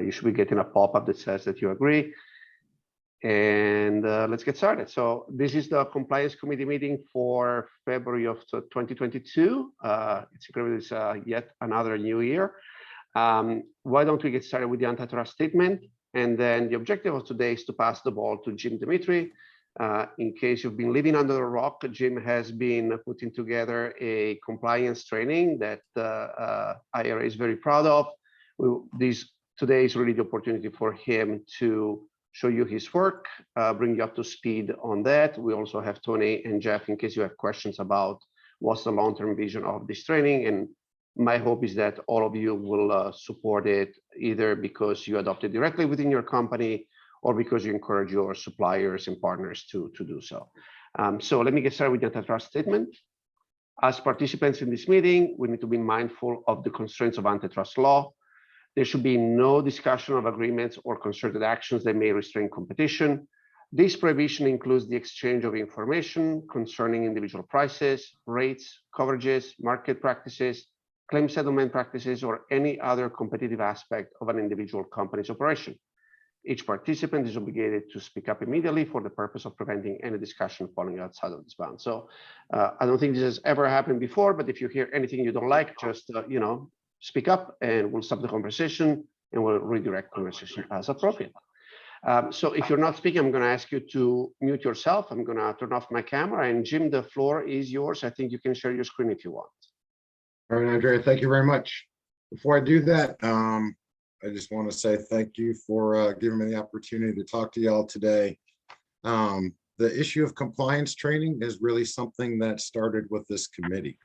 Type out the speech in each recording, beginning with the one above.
You should be getting a pop-up that says that you agree. And let's get started. So this is the compliance committee meeting for February of 2022. It's yet another new year. Why don't we get started with the antitrust statement? And then the objective of today is to pass the ball to Jim Demetri. In case you've been living under a rock, Jim has been putting together a compliance training that IARA is very proud of. Today is really the opportunity for him to show you his work, bring you up to speed on that. We also have Tony and Jeff in case you have questions about what's the long-term vision of this training. And my hope is that all of you will support it either because you adopt it directly within your company or because you encourage your suppliers and partners to do so. So let me get started with the antitrust statement. As participants in this meeting, we need to be mindful of the constraints of antitrust law. There should be no discussion of agreements or concerted actions that may restrain competition. This prohibition includes the exchange of information concerning individual prices, rates, coverages, market practices, claim settlement practices, or any other competitive aspect of an individual company's operation. Each participant is obligated to speak up immediately for the purpose of preventing any discussion falling outside of this bound. So I don't think this has ever happened before, but if you hear anything you don't like, just speak up and we'll stop the conversation and we'll redirect conversation as appropriate. So if you're not speaking, I'm going to ask you to mute yourself. I'm going to turn off my camera, and Jim, the floor is yours. I think you can share your screen if you want. All right, Andrea, thank you very much. Before I do that, I just want to say thank you for giving me the opportunity to talk to y'all today. The issue of compliance training is really something that started with this committee.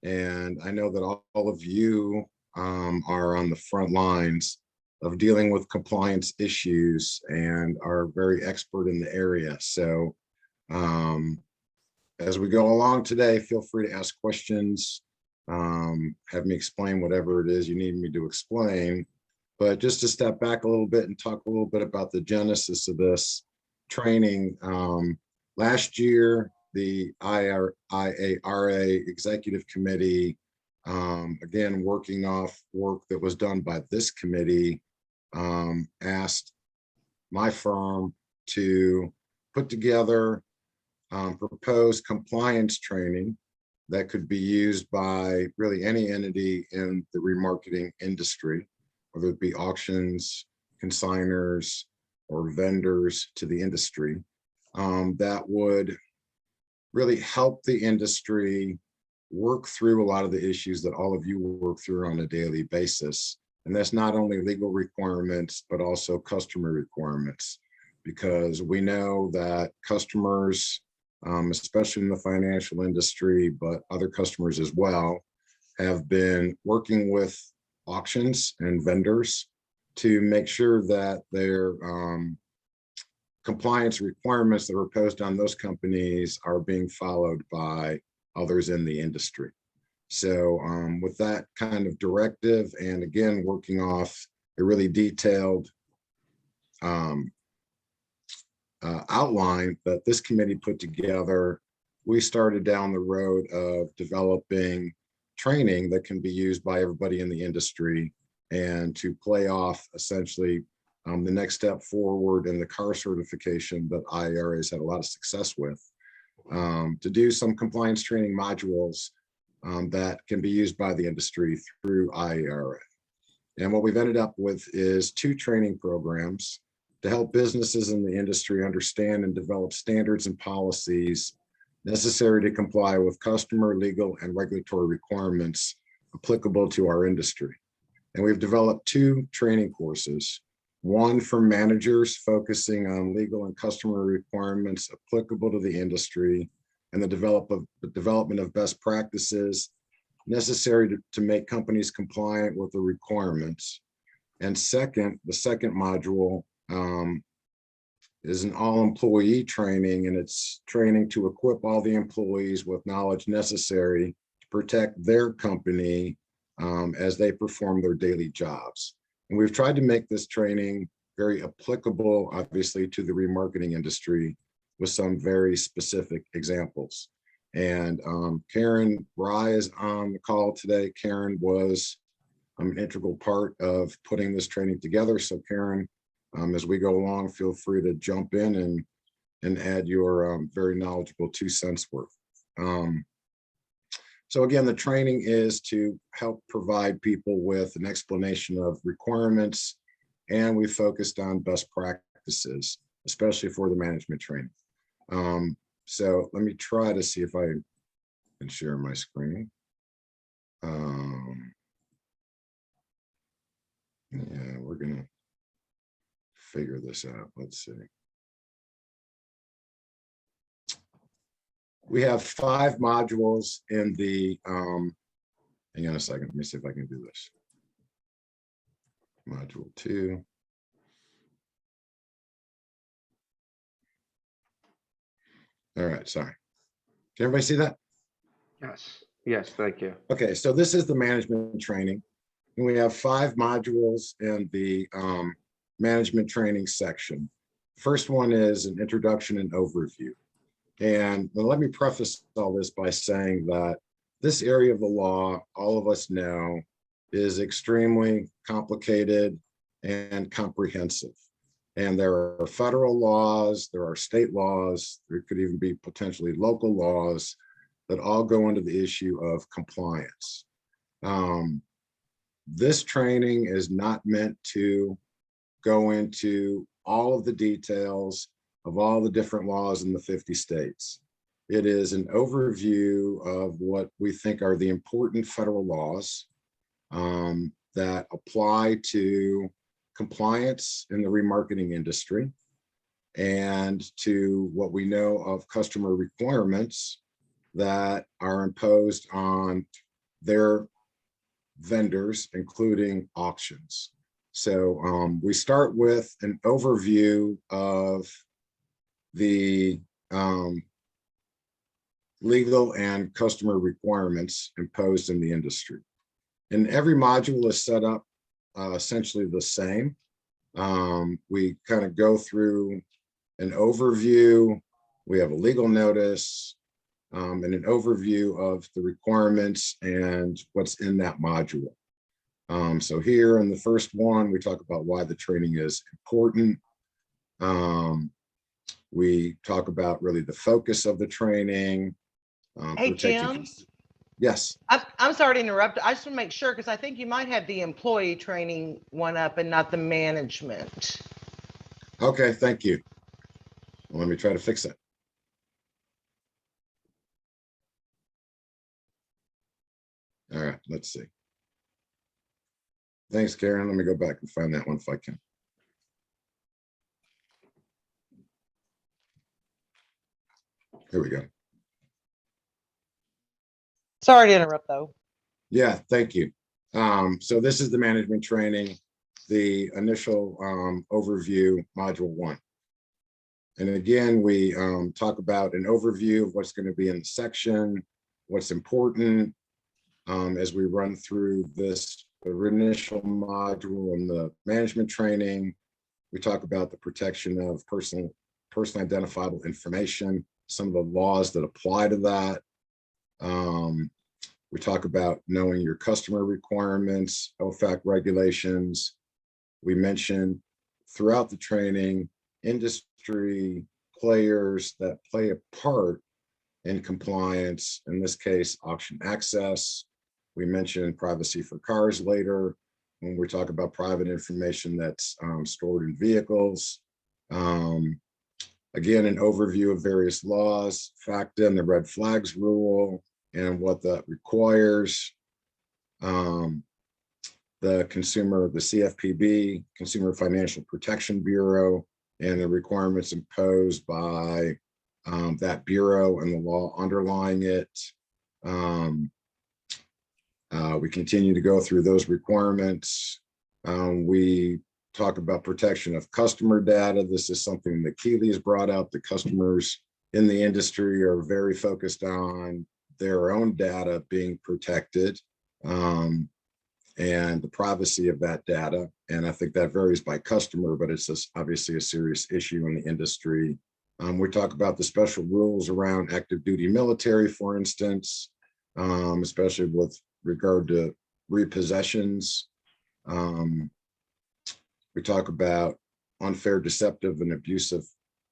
And I know that all of you are on the front lines of dealing with compliance issues and are very expert in the area. So as we go along today, feel free to ask questions, have me explain whatever it is you need me to explain. But just to step back a little bit and talk a little bit about the genesis of this training. Last year, the IARA Executive Committee, again, working off work that was done by this committee, asked my firm to put together proposed compliance training that could be used by really any entity in the remarketing industry, whether it be auctions, consigners, or vendors to the industry, that would really help the industry work through a lot of the issues that all of you work through on a daily basis. And that's not only legal requirements, but also customer requirements, because we know that customers, especially in the financial industry, but other customers as well, have been working with auctions and vendors to make sure that their compliance requirements that are imposed on those companies are being followed by others in the industry. So with that kind of directive, and again, working off a really detailed outline that this committee put together, we started down the road of developing training that can be used by everybody in the industry and to play off essentially the next step forward in the car certification that IARA has had a lot of success with, to do some compliance training modules that can be used by the industry through IARA. And what we've ended up with is 2 training programs to help businesses in the industry understand and develop standards and policies necessary to comply with customer, legal, and regulatory requirements applicable to our industry. And we've developed 2 training courses, one for managers focusing on legal and customer requirements applicable to the industry and the development of best practices necessary to make companies compliant with the requirements. And second, the second module is an all-employee training, and it's training to equip all the employees with knowledge necessary to protect their company as they perform their daily jobs. And we've tried to make this training very applicable, obviously, to the remarketing industry with some very specific examples. And Karen Rye is on the call today. Karen was I'm an integral part of putting this training together. So Karen, as we go along, feel free to jump in and add your very knowledgeable 2 cents worth. So again, the training is to help provide people with an explanation of requirements, and we focused on best practices, especially for the management training. So let me try to see if I can share my screen. Yeah, we're gonna figure this out. Let's see. We have 5 modules in the, hang on a second, let me see if I can do this. Module 2. All right, sorry. Can everybody see that? Yes, yes, thank you. Okay, so this is the management training. And we have 5 modules in the management training section. First one is an introduction and overview. And let me preface all this by saying that this area of the law, all of us know, is extremely complicated and comprehensive. And there are federal laws, there are state laws, there could even be potentially local laws that all go into the issue of compliance. This training is not meant to go into all of the details of all the different laws in the 50 states. It is an overview of what we think are the important federal laws that apply to compliance in the remarketing industry and to what we know of customer requirements that are imposed on their vendors, including auctions. So we start with an overview of the legal and customer requirements imposed in the industry. And every module is set up essentially the same. We kind of go through an overview. We have a legal notice and an overview of the requirements and what's in that module. So here in the first one, we talk about why the training is important. We talk about really the focus of the training. Hey, Jim. Yes. I'm sorry to interrupt. I just want to make sure because I think you might have the employee training one up and not the management. Okay, thank you. Well, let me try to fix that. All right, let's see. Thanks, Karen. Let me go back and find that one if I can. Here we go. Sorry to interrupt, though. Yeah, thank you. So this is the management training, the initial overview, module 1. And again, we talk about an overview of what's going to be in the section, what's important as we run through this initial module in the management training. We talk about the protection of personal identifiable information, some of the laws that apply to that. We talk about knowing your customer requirements, OFAC regulations. We mention throughout the training, industry players that play a part in compliance, in this case, auction access. We mention privacy for cars later when we talk about private information that's stored in vehicles. Again, an overview of various laws, FACTA and the red flags rule and what that requires. The CFPB, Consumer Financial Protection Bureau, and the requirements imposed by that bureau and the law underlying it. We continue to go through those requirements. We talk about protection of customer data. This is something that Keeley has brought up. The customers in the industry are very focused on their own data being protected and the privacy of that data. And I think that varies by customer, but it's obviously a serious issue in the industry. We talk about the special rules around active duty military, for instance, especially with regard to repossessions We talk about unfair, deceptive, and abusive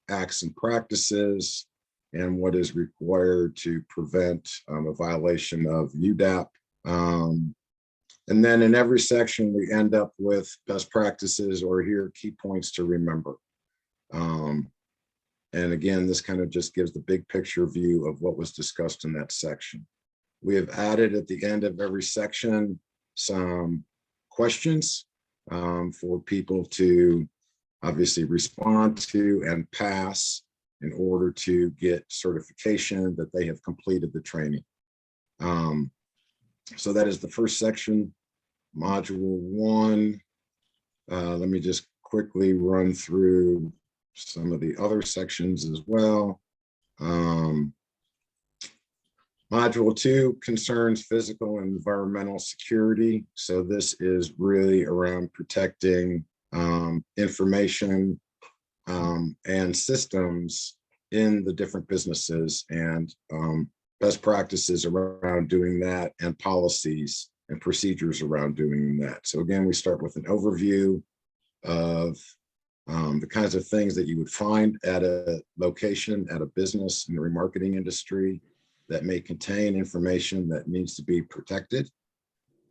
acts and practices, and what is required to prevent a violation of UDAP. And then in every section, we end up with best practices, or here, key points to remember. And again, this kind of just gives the big picture view of what was discussed in that section. We have added at the end of every section some questions for people to obviously respond to and pass in order to get certification that they have completed the training. So that is the first section, module 1. Let me just quickly run through some of the other sections as well. Module 2 concerns physical and environmental security. So this is really around protecting information and systems in the different businesses, and best practices around doing that, and policies and procedures around doing that. So again, we start with an overview of the kinds of things that you would find at a location, at a business in the remarketing industry that may contain information that needs to be protected.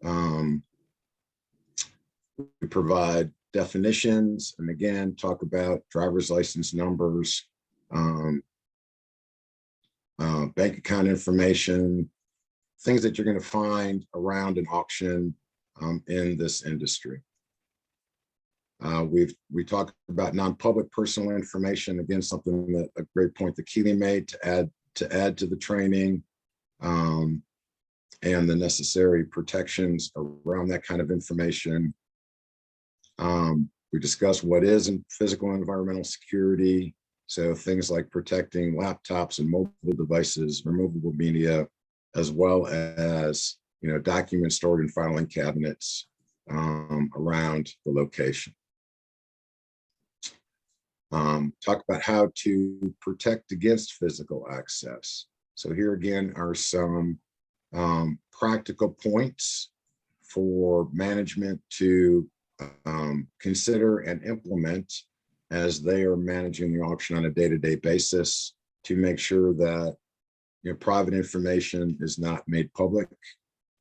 We provide definitions, and again, talk about driver's license numbers, bank account information, things that you're going to find around an auction in this industry. We talked about non-public personal information, again, something that a great point that Keely made to add to the training, and the necessary protections around that kind of information. We discussed what is in physical and environmental security. So things like protecting laptops and mobile devices, removable media, as well as, you know, documents stored in filing cabinets around the location. Talk about how to protect against physical access. So here again are some practical points for management to consider and implement as they are managing the auction on a day-to-day basis, to make sure that, you know, private information is not made public,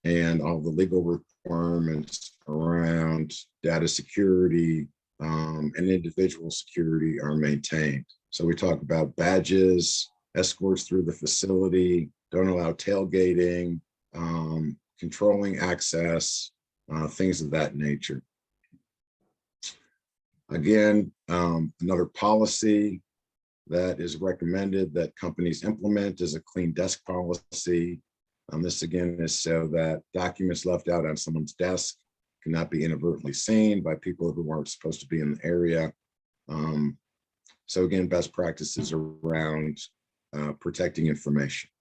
and all the legal requirements around data security and individual security are maintained. So we talk about badges, escorts through the facility, don't allow tailgating, controlling access, things of that nature. Again, another policy that is recommended that companies implement is a clean desk policy. This again is so that documents left out on someone's desk cannot be inadvertently seen by people who aren't supposed to be in the area. So again, best practices around protecting information.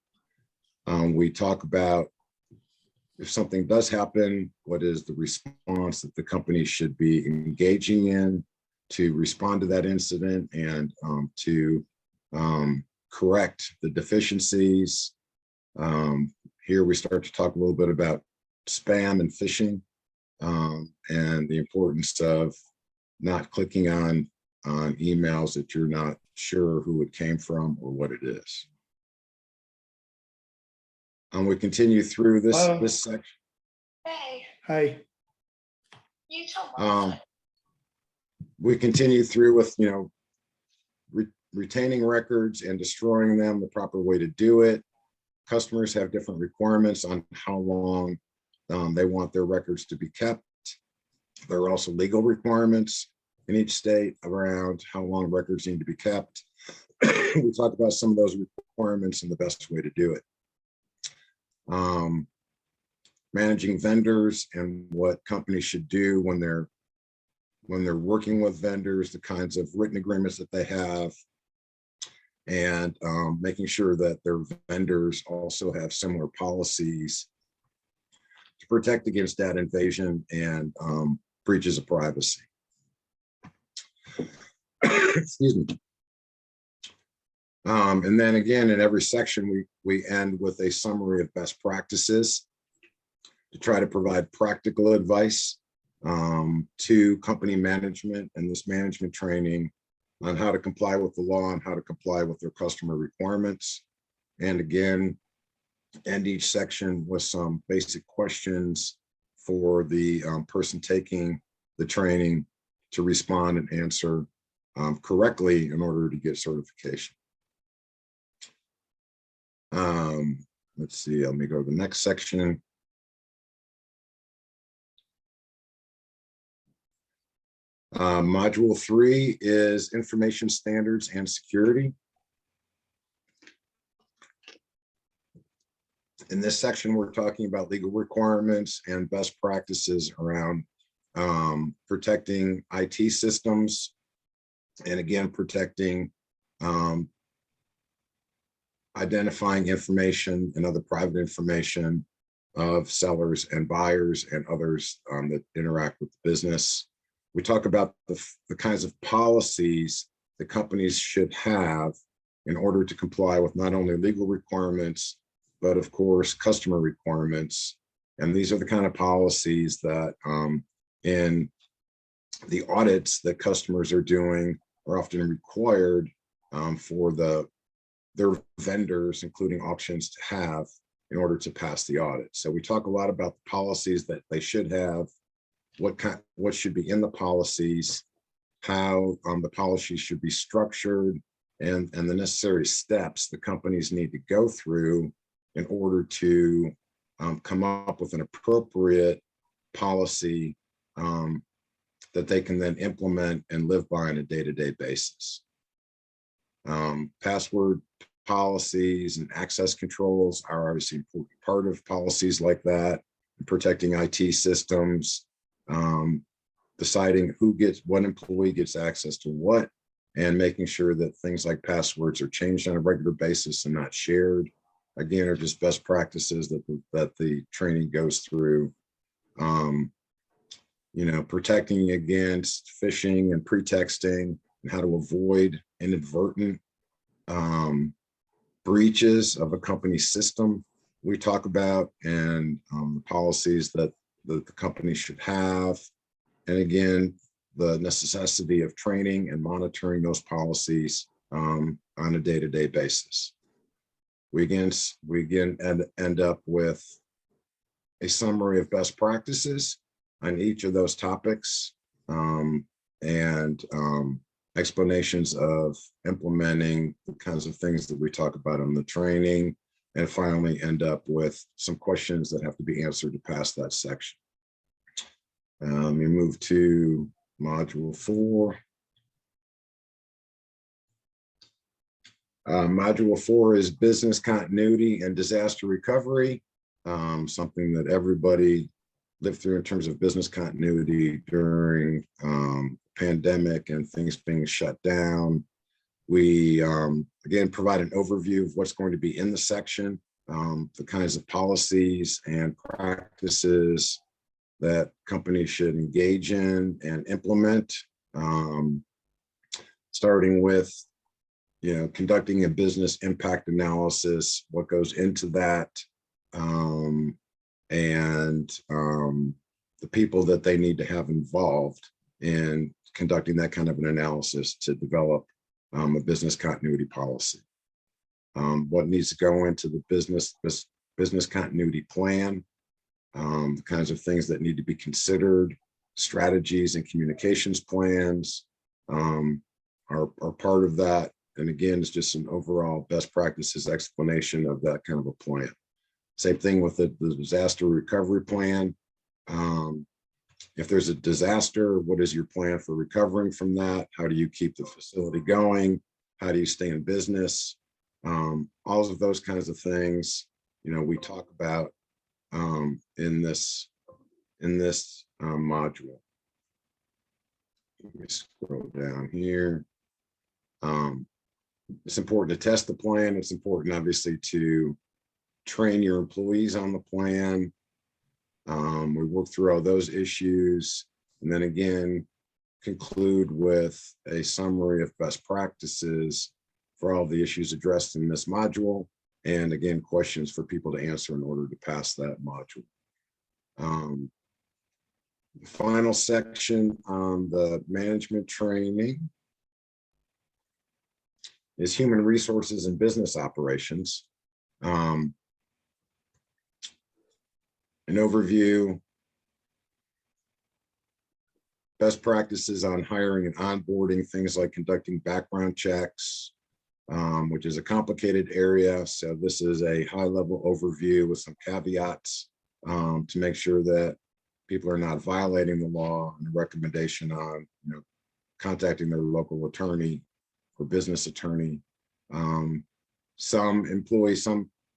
We talk about, if something does happen, what is the response that the company should be engaging in to respond to that incident, and to correct the deficiencies. Here we start to talk a little bit about spam and phishing, and the importance of not clicking on emails that you're not sure who it came from or what it is. We continue through this section. Hey, Hi. you told me. We continue through with, you know, retaining records and destroying them, the proper way to do it. Customers have different requirements on how long they want their records to be kept. There are also legal requirements in each state around how long records need to be kept. We talk about some of those requirements and the best way to do it. Managing vendors and what companies should do when they're working with vendors, the kinds of written agreements that they have, and making sure that their vendors also have similar policies to protect against data invasion and breaches of privacy. Excuse me. And then again, in every section, we end with a summary of best practices to try to provide practical advice to company management and this management training on how to comply with the law and how to comply with their customer requirements. And again, end each section with some basic questions for the person taking the training to respond and answer correctly in order to get certification. Let's see, let me go to the next section. Module 3 is information standards and security. In this section, we're talking about legal requirements and best practices around protecting IT systems, and again, protecting identifying information and other private information of sellers and buyers and others that interact with the business. We talk about the kinds of policies that companies should have in order to comply with not only legal requirements, but of course, customer requirements. And these are the kind of policies that in the audits that customers are doing are often required for their vendors, including auctions, to have in order to pass the audit. So we talk a lot about the policies that they should have, what should be in the policies, how the policies should be structured, and the necessary steps the companies need to go through in order to come up with an appropriate policy that they can then implement and live by on a day-to-day basis. Password policies and access controls are obviously an important part of policies like that, protecting IT systems, deciding what employee gets access to what, and making sure that things like passwords are changed on a regular basis and not shared. Again, are just best practices that the training goes through. Protecting against phishing and pretexting, and how to avoid inadvertent breaches of a company's system we talk about, and the policies that the company should have. And again, the necessity of training and monitoring those policies on a day-to-day basis. We again end up with a summary of best practices on each of those topics, and explanations of implementing the kinds of things that we talk about in the training, and finally end up with some questions that have to be answered to pass that section. We move to module 4. Module 4 is business continuity and disaster recovery, something that everybody lived through in terms of business continuity during pandemic and things being shut down. We again provide an overview of what's going to be in the section, the kinds of policies and practices that companies should engage in and implement, starting with conducting a business impact analysis, what goes into that, and the people that they need to have involved in conducting that kind of an analysis to develop a business continuity policy. What needs to go into the business continuity plan, the kinds of things that need to be considered, strategies and communications plans are part of that. And again, it's just an overall best practices explanation of that kind of a plan. Same thing with the disaster recovery plan. If there's a disaster, what is your plan for recovering from that? How do you keep the facility going? How do you stay in business? All of those kinds of things, we talk about in this module. Let me scroll down here. It's important to test the plan. It's important, obviously, to train your employees on the plan. We work through all those issues, and then again, conclude with a summary of best practices for all the issues addressed in this module, and again, questions for people to answer in order to pass that module. The final section on the management training is human resources and business operations. An overview, best practices on hiring and onboarding, things like conducting background checks, which is a complicated area. So this is a high-level overview with some caveats to make sure that people are not violating the law, and a recommendation on contacting their local attorney or business attorney. Some employees,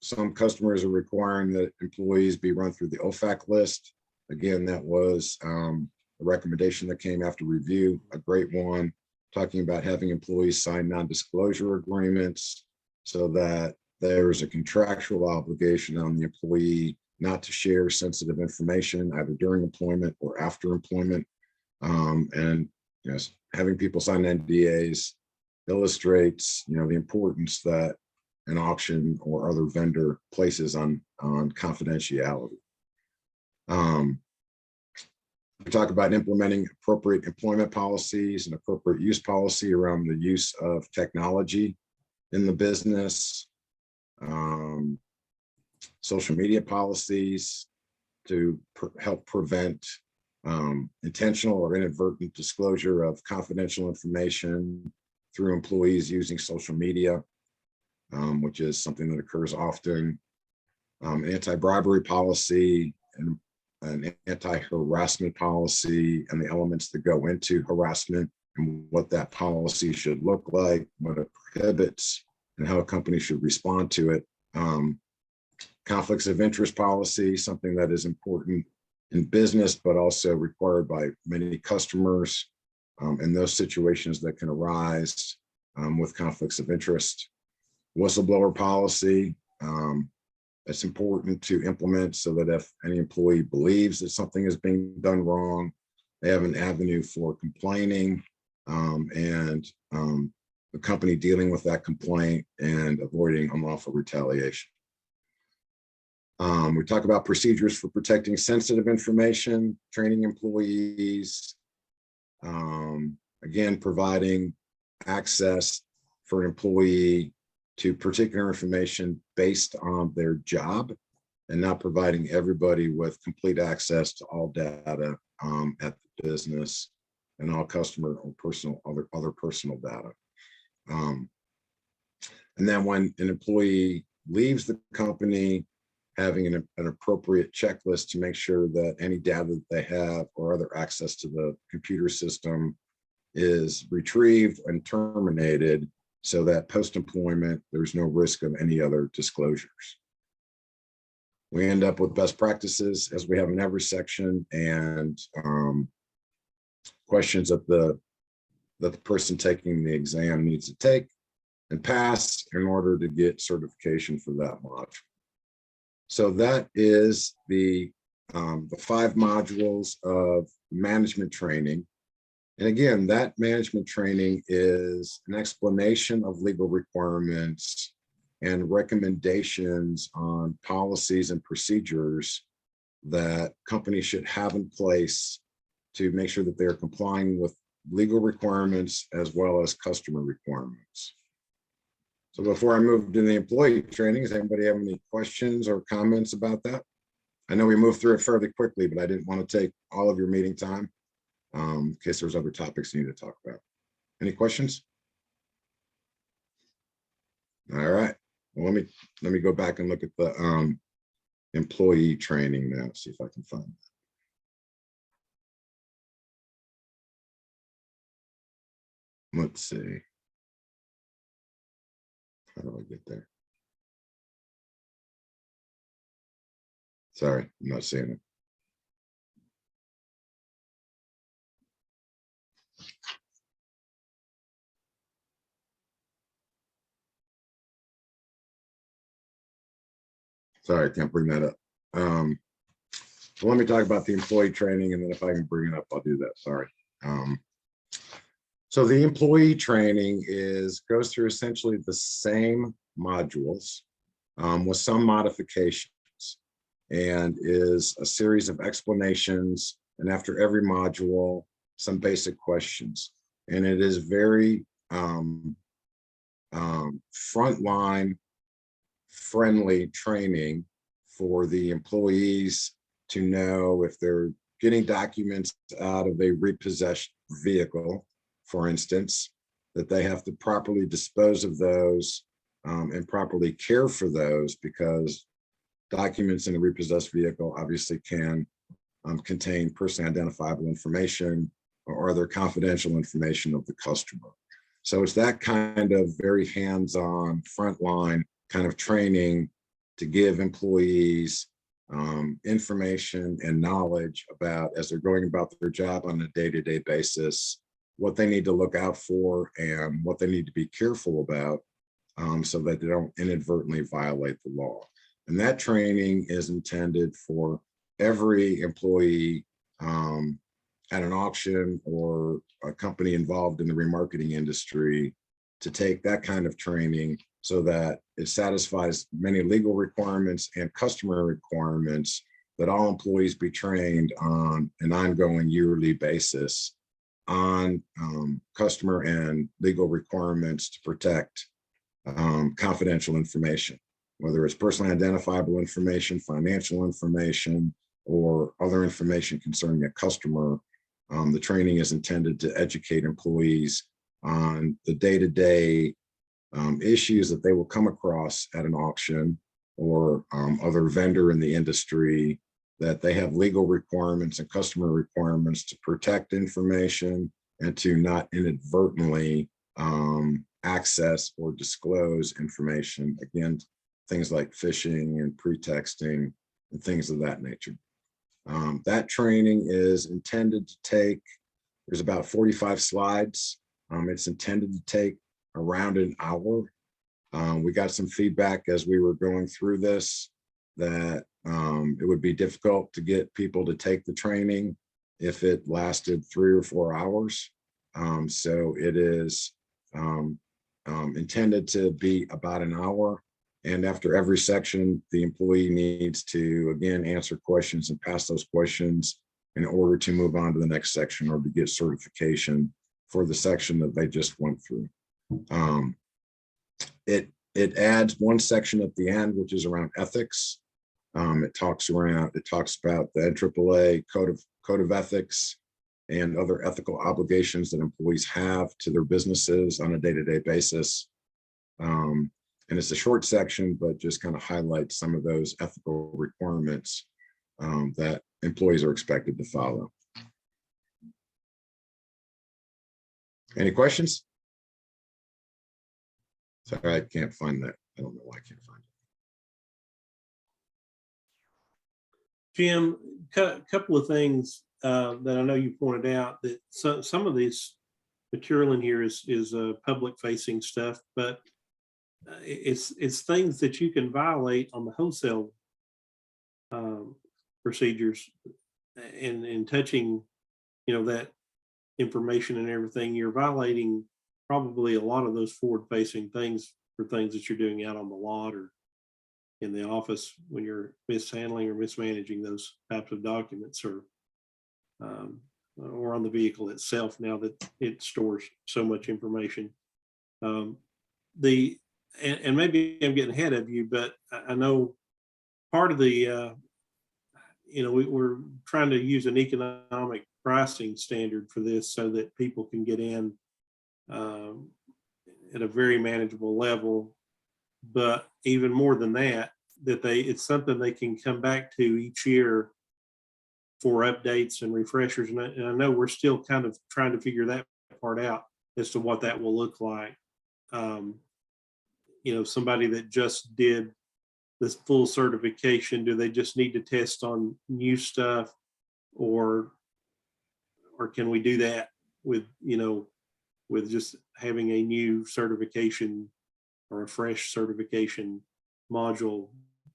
some customers are requiring that employees be run through the OFAC list. Again, that was a recommendation that came after review, a great one, talking about having employees sign non-disclosure agreements so that there's a contractual obligation on the employee not to share sensitive information either during employment or after employment. And having people sign NDAs illustrates the importance that an auction or other vendor places on confidentiality. We talk about implementing appropriate employment policies and appropriate use policy around the use of technology in the business. Social media policies to help prevent intentional or inadvertent disclosure of confidential information through employees using social media, which is something that occurs often. Anti-bribery policy and an anti-harassment policy and the elements that go into harassment and what that policy should look like, what it prohibits, and how a company should respond to it. Conflicts of interest policy, something that is important in business, but also required by many customers, and those situations that can arise with conflicts of interest. Whistleblower policy, it's important to implement so that if any employee believes that something is being done wrong, they have an avenue for complaining and the company dealing with that complaint and avoiding unlawful retaliation. We talk about procedures for protecting sensitive information, training employees, again, providing access for an employee to particular information based on their job and not providing everybody with complete access to all data at the business and all customer or personal other personal data. And then when an employee leaves the company, having an appropriate checklist to make sure that any data that they have or other access to the computer system is retrieved and terminated so that post-employment, there's no risk of any other disclosures. We end up with best practices as we have in every section, and questions that the person taking the exam needs to take and pass in order to get certification for that module. So that is the 5 modules of management training. And again, that management training is an explanation of legal requirements and recommendations on policies and procedures that companies should have in place to make sure that they're complying with legal requirements as well as customer requirements. So before I move to the employee training, does anybody have any questions or comments about that? I know we moved through it fairly quickly, but I didn't want to take all of your meeting time in case there's other topics you need to talk about. Any questions? All right. Well, let me go back and look at the employee training now, see if I can find that. Let's see. How do I get there? Sorry, I'm not seeing it. Sorry, I can't bring that up. So let me talk about the employee training, and then if I can bring it up, I'll do that. Sorry. So the employee training goes through essentially the same modules with some modifications, and is a series of explanations and after every module, some basic questions. And it is very frontline friendly training for the employees to know if they're getting documents out of a repossessed vehicle, for instance, that they have to properly dispose of those and properly care for those, because documents in a repossessed vehicle obviously can contain personally identifiable information or other confidential information of the customer. So it's that kind of very hands-on, frontline kind of training to give employees information and knowledge about, as they're going about their job on a day-to-day basis, what they need to look out for and what they need to be careful about so that they don't inadvertently violate the law. And that training is intended for every employee at an auction or a company involved in the remarketing industry to take that kind of training so that it satisfies many legal requirements and customer requirements, that all employees be trained on an ongoing yearly basis on customer and legal requirements to protect confidential information, whether it's personally identifiable information, financial information, or other information concerning a customer. The training is intended to educate employees on the day-to-day issues that they will come across at an auction or other vendor in the industry, that they have legal requirements and customer requirements to protect information and to not inadvertently access or disclose information. Again, things like phishing and pretexting and things of that nature. That training is intended to take, there's about 45 slides. It's intended to take around an hour. We got some feedback as we were going through this that it would be difficult to get people to take the training if it lasted 3 or 4 hours. So it is intended to be about an hour. And after every section, the employee needs to, again, answer questions and pass those questions in order to move on to the next section or to get certification for the section that they just went through. It adds one section at the end, which is around ethics. It talks about the NAAA code of ethics and other ethical obligations that employees have to their businesses on a day-to-day basis. And it's a short section, but just kind of highlights some of those ethical requirements that employees are expected to follow. Any questions? Sorry, I can't find that. I don't know why I can't find it. Jim, couple of things that I know you pointed out, that some of this material in here is public facing stuff, but it's things that you can violate on the wholesale procedures, and in touching, that information and everything. You're violating probably a lot of those forward facing things for things that you're doing out on the lot or in the office when you're mishandling or mismanaging those types of documents, or on the vehicle itself, now that it stores so much information. And maybe I'm getting ahead of you, but I know part of the, we're trying to use an economic pricing standard for this so that people can get in at a very manageable level. But even more than that, it's something they can come back to each year for updates and refreshers. And I know we're still kind of trying to figure that part out as to what that will look like. Somebody that just did this full certification, do they just need to test on new stuff, or can we do that with just having a new certification or a fresh certification module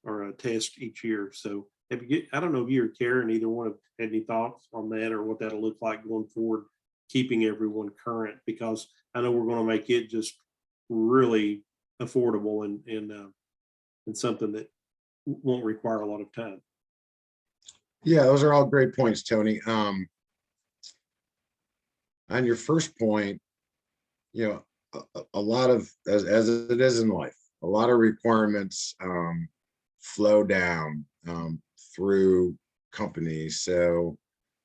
or a test each year? So I don't know if you or Karen, either one, have had any thoughts on that, or what that'll look like going forward, keeping everyone current, because I know we're going to make it just really affordable and something that won't require a lot of time. Yeah, those are all great points, Tony. On your first point, you know, a lot of, as it is in life, a lot of requirements flow down through companies. So,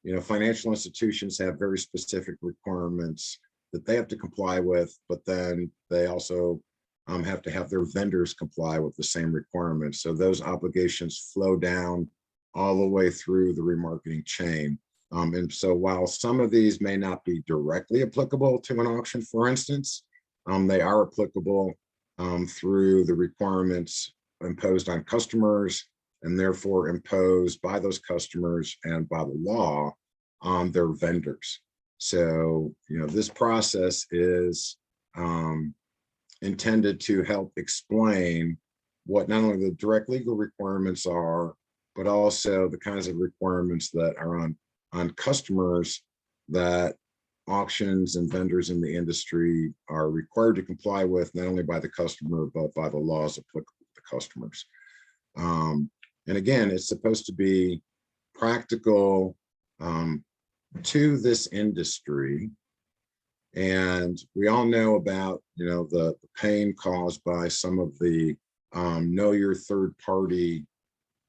you know, financial institutions have very specific requirements that they have to comply with, but then they also have to have their vendors comply with the same requirements. So those obligations flow down all the way through the remarketing chain. And so while some of these may not be directly applicable to an auction, for instance, they are applicable through the requirements imposed on customers and therefore imposed by those customers and by the law on their vendors. So, you know, this process is intended to help explain what not only the direct legal requirements are, but also the kinds of requirements that are on customers that auctions and vendors in the industry are required to comply with, not only by the customer, but by the laws applicable to customers. And again, it's supposed to be practical to this industry. And we all know about, you know, the pain caused by some of the know your third party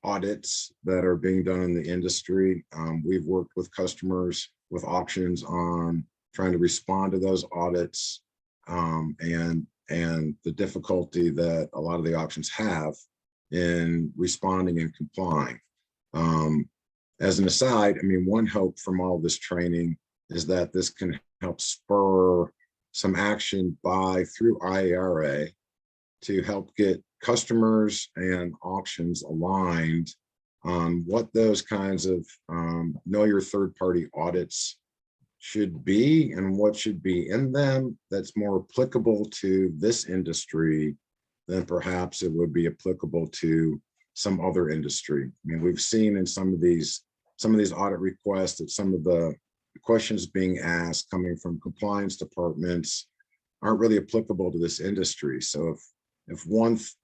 audits that are being done in the industry. We've worked with customers with auctions on trying to respond to those audits and the difficulty that a lot of the auctions have in responding and complying. As an aside, I mean, one hope from all this training is that this can help spur some action through IARA to help get customers and auctions aligned on what those kinds of know your third party audits should be and what should be in them that's more applicable to this industry than perhaps it would be applicable to some other industry. I mean, we've seen in some of these audit requests that some of the questions being asked coming from compliance departments aren't really applicable to this industry. So if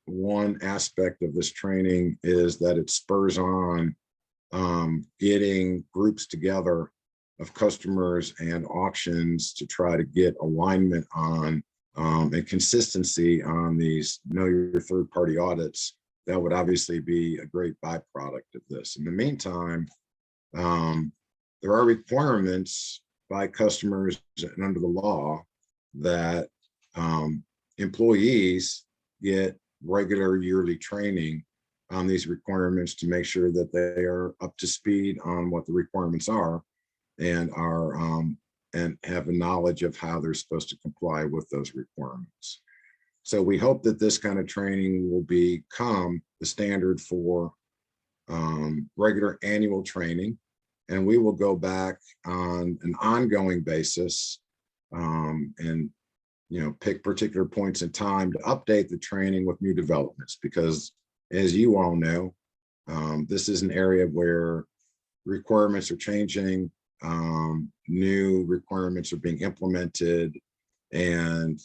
one aspect of this training is that it spurs on getting groups together of customers and auctions to try to get alignment on and consistency on these know your third party audits, that would obviously be a great byproduct of this. In the meantime, there are requirements by customers and under the law that employees get regular yearly training on these requirements to make sure that they are up to speed on what the requirements are and and have a knowledge of how they're supposed to comply with those requirements. So we hope that this kind of training will become the standard for regular annual training, and we will go back on an ongoing basis and pick particular points in time to update the training with new developments, because as you all know, this is an area where requirements are changing, new requirements are being implemented, and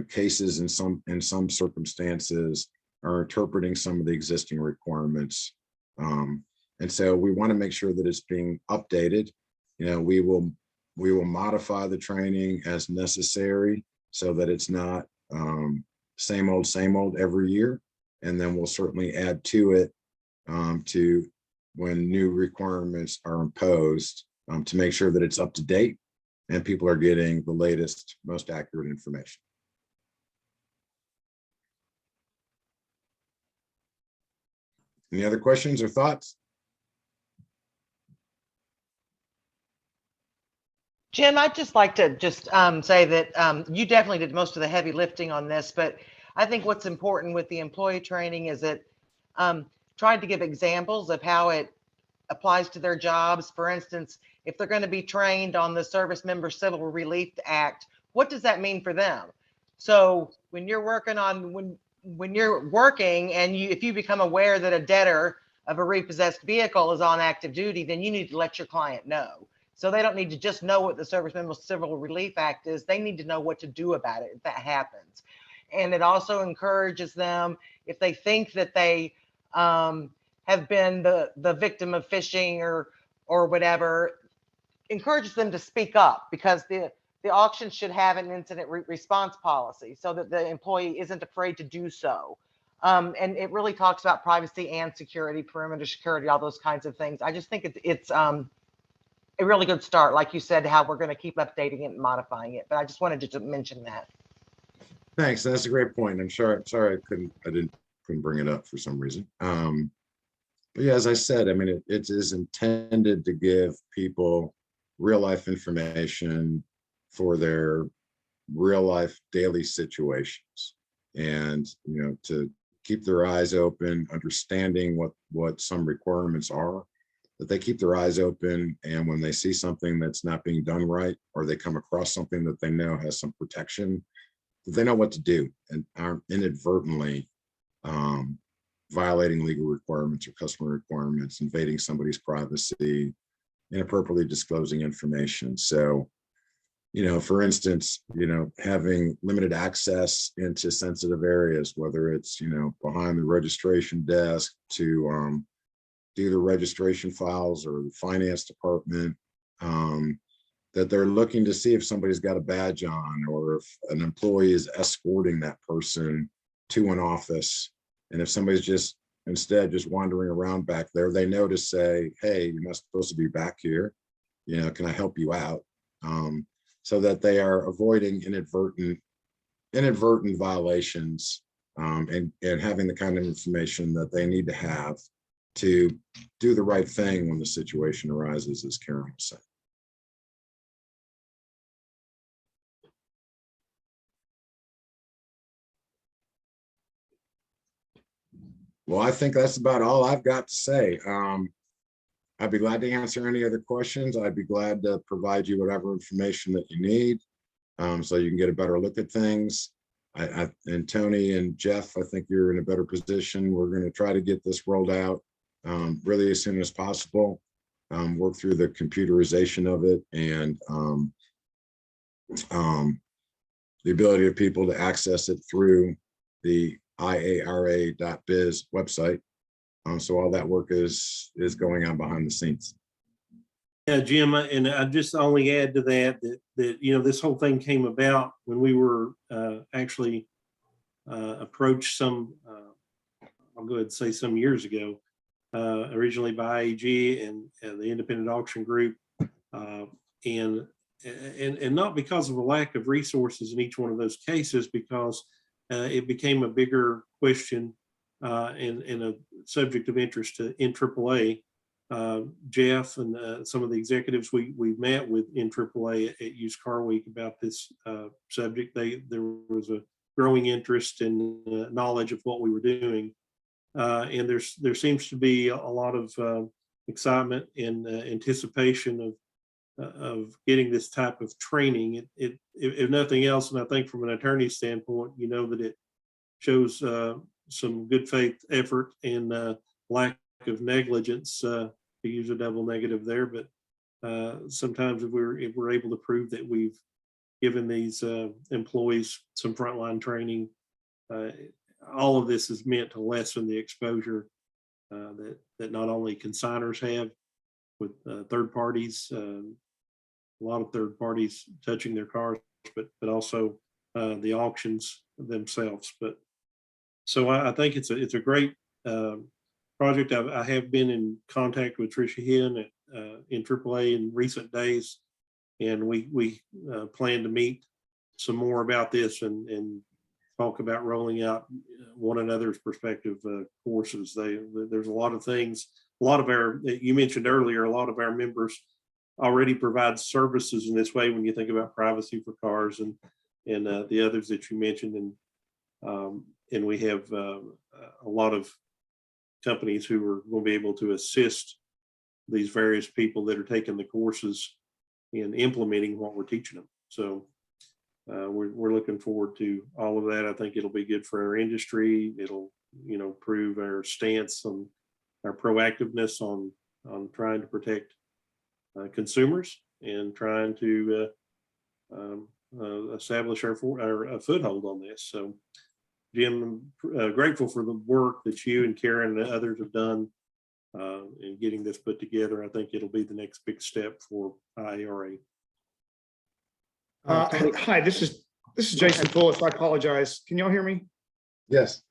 cases in some circumstances are interpreting some of the existing requirements. And so we want to make sure that it's being updated. We will modify the training as necessary so that it's not same old every year. And then we'll certainly add to it to when new requirements are imposed to make sure that it's up to date and people are getting the latest, most accurate information. Any other questions or thoughts? Jim, I'd just like to say that you definitely did most of the heavy lifting on this, but I think what's important with the employee training is that tried to give examples of how it applies to their jobs. For instance, if they're going to be trained on the Service Member Civil Relief Act, what does that mean for them? So when you're working on when you're working and if you become aware that a debtor of a repossessed vehicle is on active duty, then you need to let your client know. So they don't need to just know what the Service Member Civil Relief Act is. They need to know what to do about it if that happens. And it also encourages them, if they think that they have been the victim of phishing or whatever, encourages them to speak up, because the auction should have an incident response policy so that the employee isn't afraid to do so. And it really talks about privacy and security, perimeter security, all those kinds of things. I just think it's a really good start, like you said, how we're going to keep updating it and modifying it. But I just wanted to mention that. Thanks. That's a great point. I'm sorry I couldn't bring it up for some reason. But yeah, as I said, I mean, it is intended to give people real life information for their real life daily situations, and to keep their eyes open, understanding what some requirements are, that they keep their eyes open, and when they see something that's not being done right, or they come across something that they know has some protection, that they know what to do and aren't inadvertently violating legal requirements or customer requirements, invading somebody's privacy, inappropriately disclosing information. So, for instance, having limited access into sensitive areas, whether it's, behind the registration desk to do the registration files or the finance department, that they're looking to see if somebody's got a badge on, or if an employee is escorting that person to an office. And if somebody's instead just wandering around back there, they know to say, hey, you're not supposed to be back here. Can I help you out? So that they are avoiding inadvertent violations, and having the kind of information that they need to have to do the right thing when the situation arises, as Karen said. Well, I think that's about all I've got to say. I'd be glad to answer any other questions. I'd be glad to provide you whatever information that you need, so you can get a better look at things. And Tony and Jeff, I think you're in a better position. We're going to try to get this rolled out really as soon as possible, work through the computerization of it, and the ability of people to access it through the IARA.biz website. So all that work is going on behind the scenes. Yeah, Jim, and I just only add to that this whole thing came about when we were actually approached I'll go ahead and say some years ago, originally by IAG and the Independent Auction Group, and not because of a lack of resources in each one of those cases, because it became a bigger question and a subject of interest to NAAA. Jeff and some of the executives we met with in AAA at Used Car Week about this subject, there was a growing interest and knowledge of what we were doing, and there seems to be a lot of excitement and anticipation of getting this type of training. If nothing else, and I think from an attorney standpoint, that it shows some good faith effort and lack of negligence, to use a double negative there. But sometimes if we're able to prove that we've given these employees some frontline training, all of this is meant to lessen the exposure that not only consigners have with third parties, a lot of third parties touching their cars, but also the auctions themselves. But so I think it's a great project. I have been in contact with Tricia Hinn in AAA in recent days, and we plan to meet some more about this and talk about rolling out one another's perspective courses. There's a lot of things. A lot of you mentioned earlier, a lot of our members already provide services in this way when you think about privacy for cars and the others that you mentioned, and we have a lot of companies who are going to be able to assist these various people that are taking the courses in implementing what we're teaching them. So we're looking forward to all of that. I think it'll be good for our industry. It'll prove our stance on our proactiveness on trying to protect consumers and trying to establish our foothold on this. So Jim, I'm grateful for the work that you and Karen and others have done and getting this put together. I think it'll be the next big step for IARA. Hi, this is Jason Fullis. I apologize. Can y'all hear me? Yes.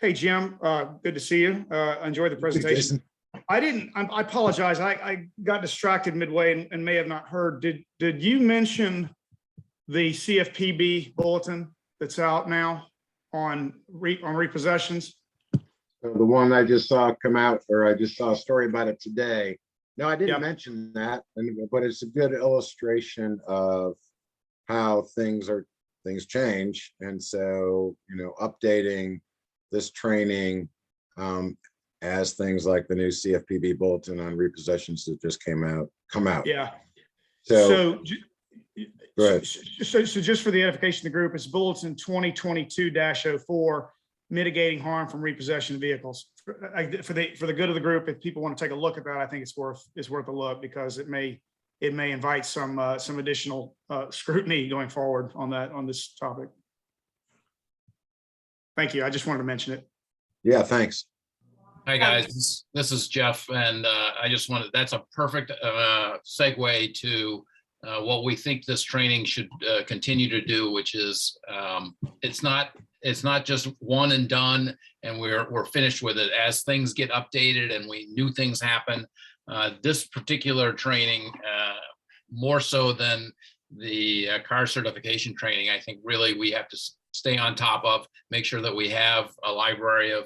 Hey, Jim, good to see you. Enjoyed the presentation. Jason. I apologize. I got distracted midway and may have not heard. Did you mention the CFPB bulletin that's out now on repossessions? So the one I just saw come out, or I just saw a story about it today. No, I didn't Yep. mention that, but it's a good illustration of how things change. And so, updating this training as things like the new CFPB bulletin on repossessions that just come out. Yeah. So go ahead. So just for the edification of the group, it's bulletin 2022-04, mitigating harm from repossession vehicles. For the good of the group, if people want to take a look at that, I think it's worth a look, because it may invite some additional scrutiny going forward on this topic. Thank you. I just wanted to mention it. Yeah, thanks. Hi, guys. This is Jeff, and I just wanted, that's a perfect segue to what we think this training should continue to do, which is it's not just one and done and we're finished with it. As things get updated and new things happen, this particular training, more so than the car certification training, I think really we have to stay on top of, make sure that we have a library of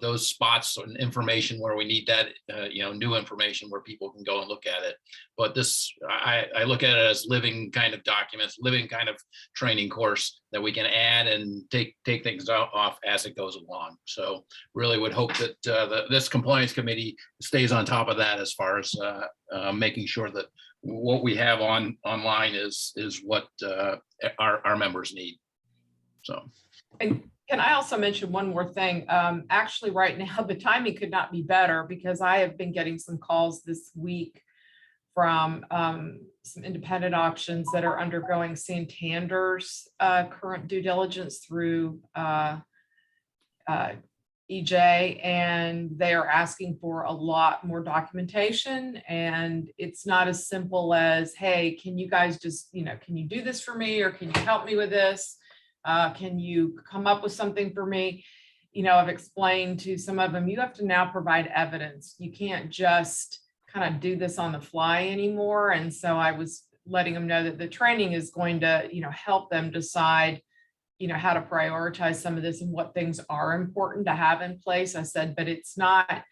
those spots and information where we need that, new information where people can go and look at it. But this, I look at it as living kind of documents, living kind of training course that we can add and take things off as it goes along. So really would hope that this compliance committee stays on top of that as far as making sure that what we have online is what our members need. So. And can I also mention one more thing? Actually, right now, the timing could not be better, because I have been getting some calls this week from some independent auctions that are undergoing Santander's current due diligence through EJ, and they are asking for a lot more documentation. And it's not as simple as, hey, can you guys just, can you do this for me, or can you help me with this? Can you come up with something for me? I've explained to some of them, you have to now provide evidence. You can't just kind of do this on the fly anymore. And so I was letting them know that the training is going to, help them decide, how to prioritize some of this and what things are important to have in place. I said, but it's not,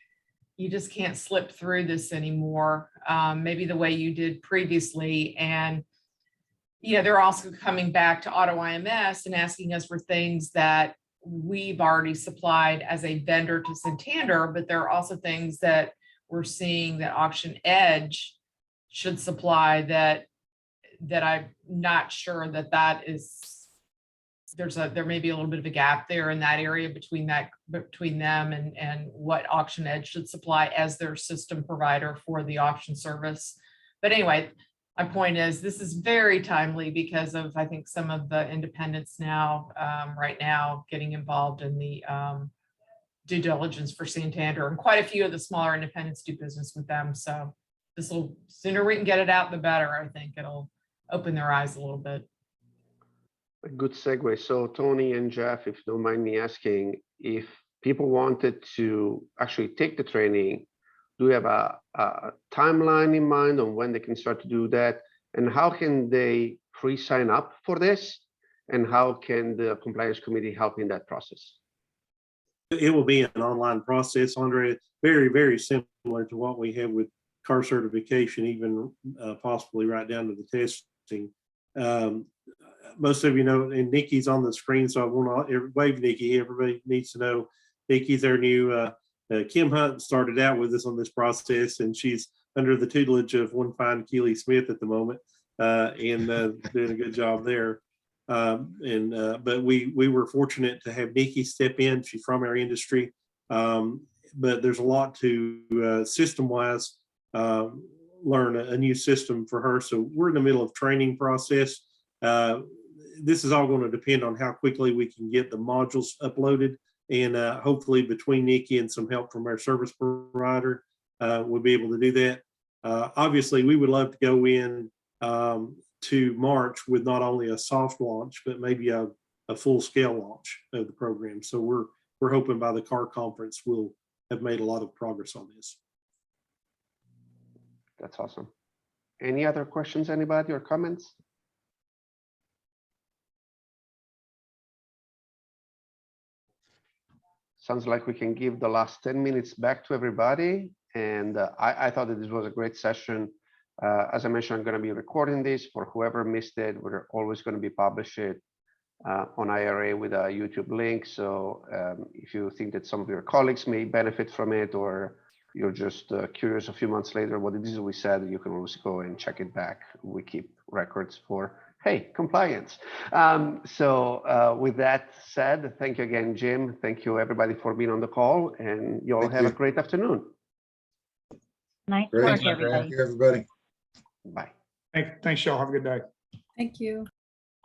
you just can't slip through this anymore, maybe the way you did previously. And they're also coming back to Auto IMS and asking us for things that we've already supplied as a vendor to Santander, but there are also things that we're seeing that Auction Edge should supply that I'm not sure that is, there may be a little bit of a gap there in that area between them and what Auction Edge should supply as their system provider for the auction service. But anyway, my point is, this is very timely because of, I think, some of the independents now, right now, getting involved in the due diligence for Santander, and quite a few of the smaller independents do business with them. So this will, sooner we can get it out, the better. I think it'll open their eyes a little bit. A good segue. So Tony and Jeff, if you don't mind me asking, if people wanted to actually take the training, do you have a timeline in mind on when they can start to do that? And how can they pre-sign up for this? And how can the compliance committee help in that process? It will be an online process, Andre, very, very similar to what we have with car certification, even possibly right down to the testing. Most of you know, and Nikki's on the screen, so I want to wave Nikki. Everybody needs to know Nikki's our new Kim Hunt started out with us on this process, and she's under the tutelage of one fine Keely Smith at the moment, and doing a good job there. But we were fortunate to have Nikki step in. She's from our industry, but there's a lot to system-wise learn a new system for her. So we're in the middle of training process. This is all going to depend on how quickly we can get the modules uploaded And hopefully between Nikki and some help from our service provider, we'll be able to do that. Obviously, we would love to go in to March with not only a soft launch, but maybe a full scale launch of the program. So we're hoping by the CAR conference, we'll have made a lot of progress on this. That's awesome. Any other questions, anybody, or comments? Sounds like we can give the last 10 minutes back to everybody. And I thought that this was a great session. As I mentioned, I'm going to be recording this for whoever missed it. We're always going to be publish it on IARA with a YouTube link. So if you think that some of your colleagues may benefit from it, or you're just curious a few months later what it is we said, you can always go and check it back. We keep records for, hey, compliance. With that said, thank you again, Jim. Thank you everybody for being on the call, and you all Thank have you. a great afternoon. Nice Great. work, Thank everybody. you, everybody. Bye. Thanks, y'all. Have a good day. Thank you.